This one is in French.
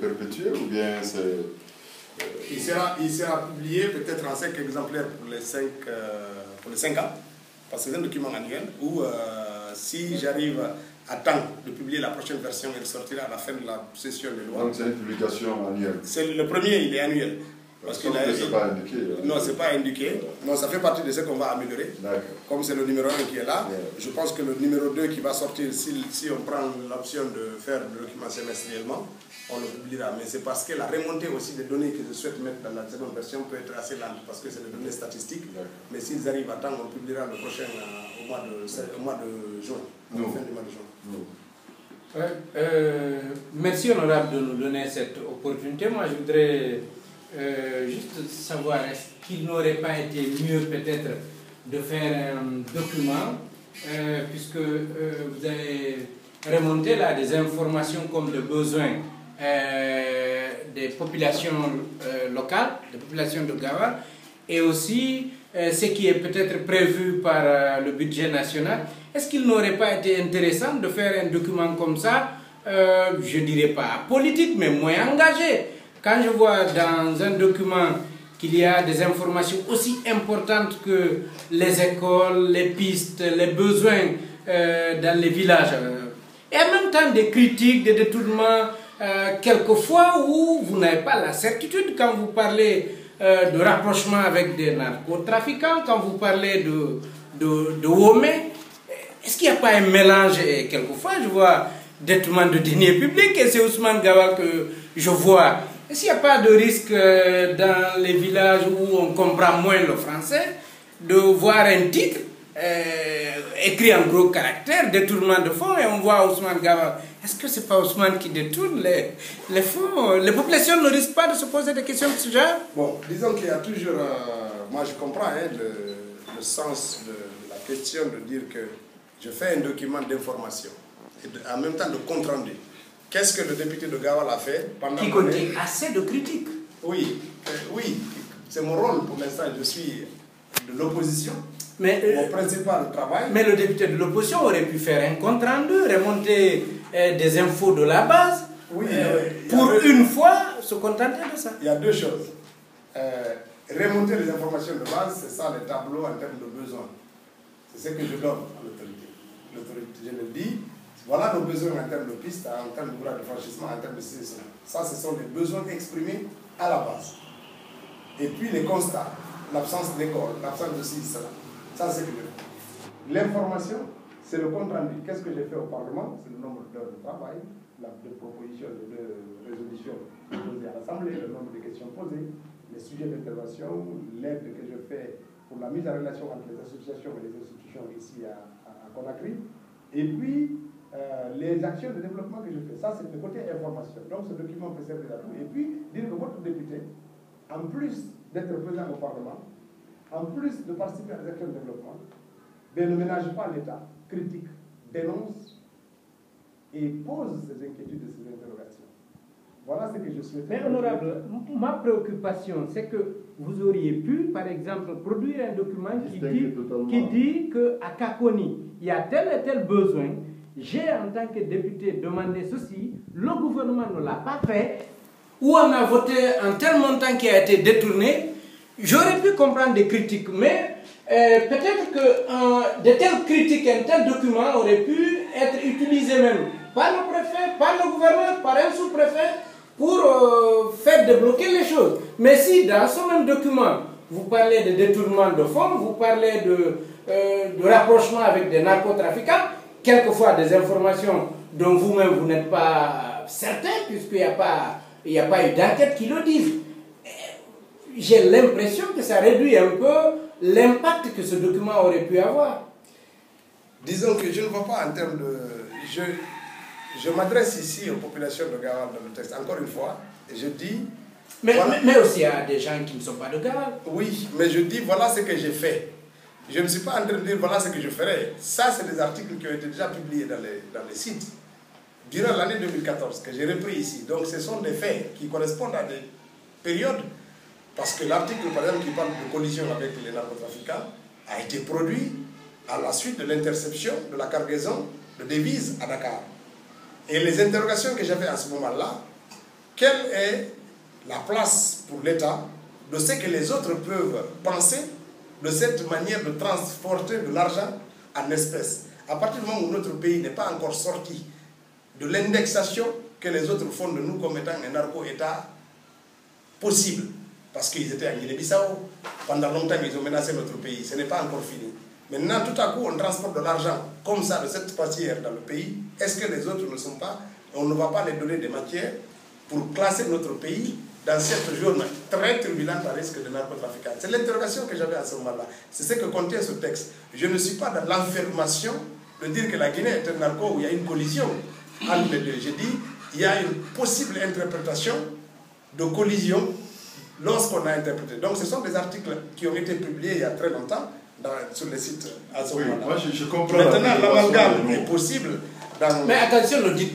perpétuel ou bien c'est... Il sera publié peut-être en 5 exemplaires pour les 5 ans, parce que c'est un document annuel où si j'arrive à temps de publier la prochaine version, elle sortira à la fin de la session des lois. Donc c'est une publication annuelle. Le premier, il est annuel. Parce que c'est pas indiqué. Non, c'est pas indiqué. Non, ça fait partie de ce qu'on va améliorer. Comme c'est le numéro 1 qui est là, je pense que le numéro 2 qui va sortir, si on prend l'option de faire le document semestriellement, on le publiera. Mais c'est parce que la remontée aussi des données que je souhaite mettre dans la seconde version peut être assez lente, parce que c'est des données statistiques. Mais s'ils arrivent à temps, on publiera le prochain au mois de juin, à la fin du mois de juin. Merci honorable de nous donner cette opportunité. Moi je voudrais juste savoir, est-ce qu'il n'aurait pas été mieux peut-être de faire un document, puisque vous avez remonté là des informations comme le besoin des populations locales, des populations de Gawa, et aussi ce qui est peut-être prévu par le budget national. Est-ce qu'il n'aurait pas été intéressant de faire un document comme ça, je ne dirais pas politique, mais moins engagé? Quand je vois dans un document qu'il y a des informations aussi importantes que les écoles, les pistes, les besoins dans les villages, et en même temps des critiques, des détournements, quelquefois où vous n'avez pas la certitude quand vous parlez de rapprochement avec des narcotrafiquants, quand vous parlez de Womé. Est-ce qu'il n'y a pas un mélange? Et quelquefois je vois détournement de deniers publics et c'est Ousmane Gawa que je vois. Est-ce qu'il n'y a pas de risque dans les villages où on comprend moins le français de voir un titre écrit en gros caractères, détournement de fonds, et on voit Ousmane Gawa? Est-ce que ce n'est pas Ousmane qui détourne les fonds? Les populations ne risquent pas de se poser des questions de ce genre? Bon, disons qu'il y a toujours... moi je comprends le sens de la question de dire que je fais un document d'information et en même temps de compte rendu. Qu'est-ce que le député de Gawa a fait pendant... Qui contient assez de critiques. Oui, oui, c'est mon rôle pour l'instant, je suis de l'opposition. Mais, mon principal travail... Mais le député de l'opposition aurait pu faire un compte rendu, remonter des infos de la base, oui, pour une fois se contenter de ça. Il y a deux choses. Remonter les informations de base, c'est ça les tableaux en termes de besoins. C'est ce que je donne à l'autorité. L'autorité, je le dis, voilà nos besoins en termes de pistes, en termes de grade de franchissement, en termes de ceci. Ça, ce sont les besoins exprimés à la base. Et puis les constats, l'absence d'école, l'absence de ceci, cela. Ça, c'est que je fais. L'information, c'est le compte rendu. Qu'est-ce que j'ai fait au Parlement? C'est le nombre d'heures de travail, de propositions, de résolutions posées à l'Assemblée, le nombre de questions posées, les sujets d'intervention, l'aide que je fais pour la mise en relation entre les associations et les institutions ici à Conakry, et puis les actions de développement que je fais. Ça, c'est le côté information. Donc, ce document peut servir à tout. Et puis, dire que votre député, en plus d'être présent au Parlement, en plus de participer à des actions de développement, ne ménage pas l'État, critique, dénonce et pose ses inquiétudes et ses interrogations. Voilà ce que je souhaite. Mais honorable, ma préoccupation, c'est que vous auriez pu, par exemple, produire un document qui dit qu'à Kakoni, il y a tel et tel besoin. J'ai, en tant que député, demandé ceci, le gouvernement ne l'a pas fait, ou on a voté un tel montant qui a été détourné. J'aurais pu comprendre des critiques, mais peut-être que de telles critiques, un tel document aurait pu être utilisé même par le préfet, par le gouverneur, par un sous-préfet, pour faire débloquer les choses. Mais si dans ce même document, vous parlez de détournement de fonds, vous parlez de rapprochement avec des narcotrafiquants, quelquefois des informations dont vous-même vous n'êtes pas certain, puisqu'il n'y a pas eu d'enquête qui le dise. J'ai l'impression que ça réduit un peu l'impact que ce document aurait pu avoir. Disons que je ne vois pas en termes de... Je m'adresse ici aux populations de Gawa dans le texte, encore une fois, et je dis... Mais aussi à des gens qui ne sont pas de Gawa. Oui, mais je dis voilà ce que j'ai fait. Je ne suis pas en train de dire voilà ce que je ferai. Ça, c'est des articles qui ont été déjà publiés dans les sites durant l'année 2014, que j'ai repris ici. Donc ce sont des faits qui correspondent à des périodes. Parce que l'article, par exemple, qui parle de collision avec les narcotrafiquants a été produit à la suite de l'interception de la cargaison de devises à Dakar. Et les interrogations que j'avais à ce moment-là quelle est la place pour l'État de ce que les autres peuvent penser de cette manière de transporter de l'argent en espèces. À partir du moment où notre pays n'est pas encore sorti de l'indexation que les autres font de nous comme étant un narco-État possible, parce qu'ils étaient en Guinée-Bissau, pendant longtemps ils ont menacé notre pays, ce n'est pas encore fini. Maintenant, tout à coup, on transporte de l'argent comme ça, de cette façon dans le pays. Est-ce que les autres ne sont pas, on ne va pas les donner des matières pour classer notre pays dans cette zone très turbulente à risque de narcotrafiquants? C'est l'interrogation que j'avais à ce moment-là. C'est ce que contient ce texte. Je ne suis pas dans l'enfermation de dire que la Guinée est un narco où il y a une collision entre les deux. J'ai dit il y a une possible interprétation de collision lorsqu'on a interprété. Donc ce sont des articles qui ont été publiés il y a très longtemps sur les sites à ce moment-là. Moi je comprends. Maintenant, l'amalgame est possible dans... Mais attention, ne dites